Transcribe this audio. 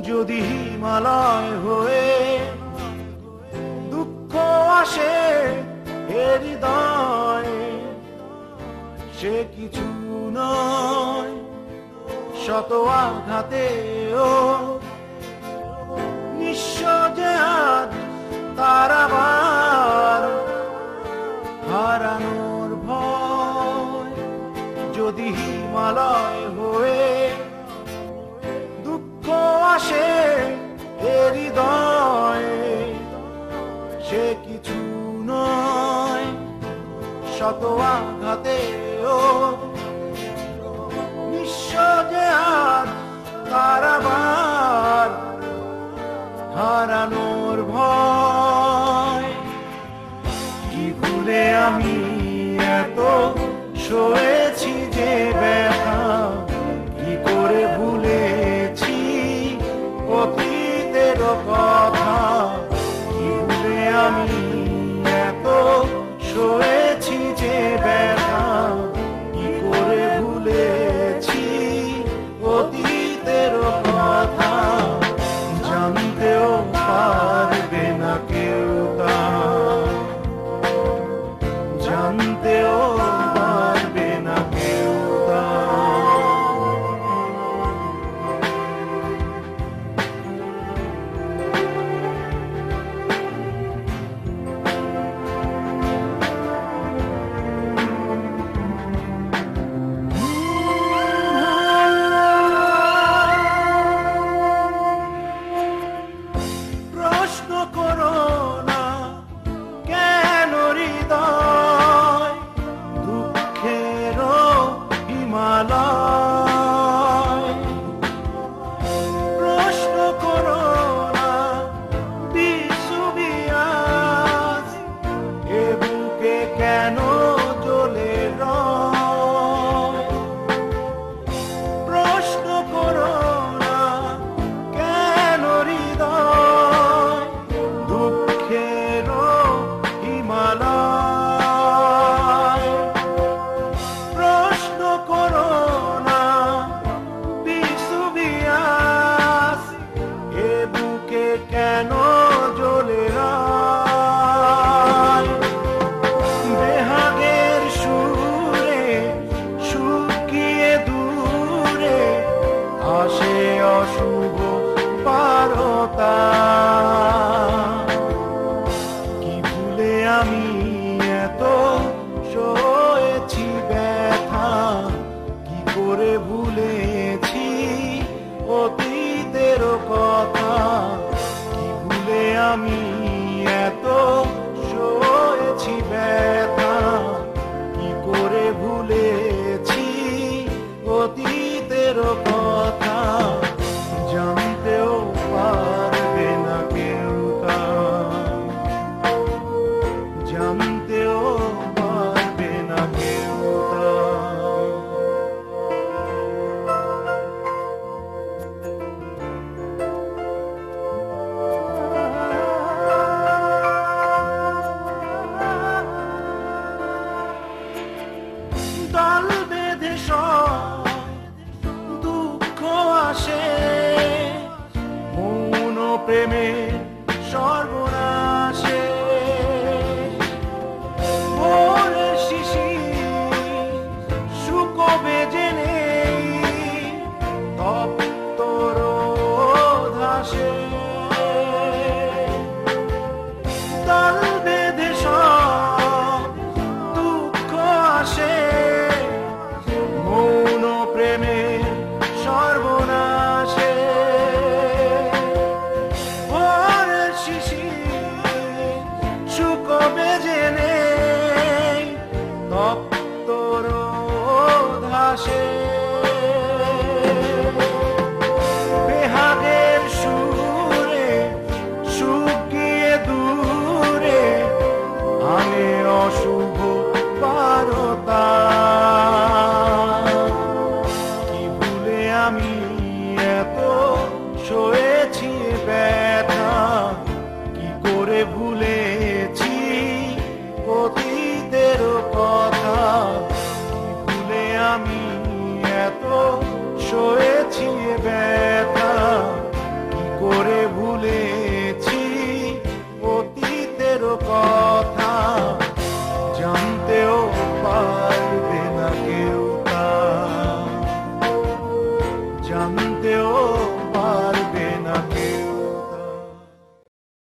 যদি হিমালয় হয়ে দুঃখ আসে এ হৃদয়ে, সে কিছু নয় শত আঘাতেও নিঃস্ব যে আজ তার আবার হারানোর ভয়। যদি হিমালয় হয়ে দুঃখ আসে এ হৃদয়ে, সে কিছু নয় শত আঘাতেও নিঃস্ব যে আজ তার আবার হারানোর ভয়। কি ভুলে আমি এত সয়েছি যে ব্যথা, কি করে ভুলেছি অতীতের কথা। কি ভুলে আমি এত সয়েছি যে ব্যথা, কি করে ভুলেছি অতীতের কথা। জানতেও পারবে না কেউ তা, জানতেও পারবে না কেউ তা। প্রশ্ন করো না কেন হৃদয় দুঃখেরও হিমালয়। প্রশ্ন করো না বিষুবিয়াস এ বুকে কেন জ্বলে রয়। প্রশ্ন করো না কেন হৃদয় দুঃখেরও হিমালয়। প্রশ্ন করো না বিষুবিয়াস এ বুকে কেন জ্বলে রয়। বেহাগের সুরে শুকিয়ে দূরে আসে অশুভ বারতা। কি ভুলে আমি এত সয়েছি ব্যথা, কি করে ভুলেছি অতীতের কথা। কি ভুলে আমি এত সয়েছি ব্যথা, কি করে ভুলেছি অতীতের কথা। জানতেও পারবে না কেউ তা, জানতেও পারবে না কেউ তা। দল বেঁধে সব দুঃখ আসে, মৌন প্রেমের সর্বনাশে। ভোরের শিশির শুকোবে জেনে তপ্ত রোদ হাসে। দল বেঁধে সব দুঃখ আসে, মৌন প্রেমের সর্বনাশে। ভোরের শিশির শুকোবে জেনে তপ্ত রোদ হাসে। বেহাগের সুরে শুকিয়ে দূরে আনে অশুভ বারতা। কি ভুলে আমি এত সয়েছি ব্যথা, কি করে ভুলে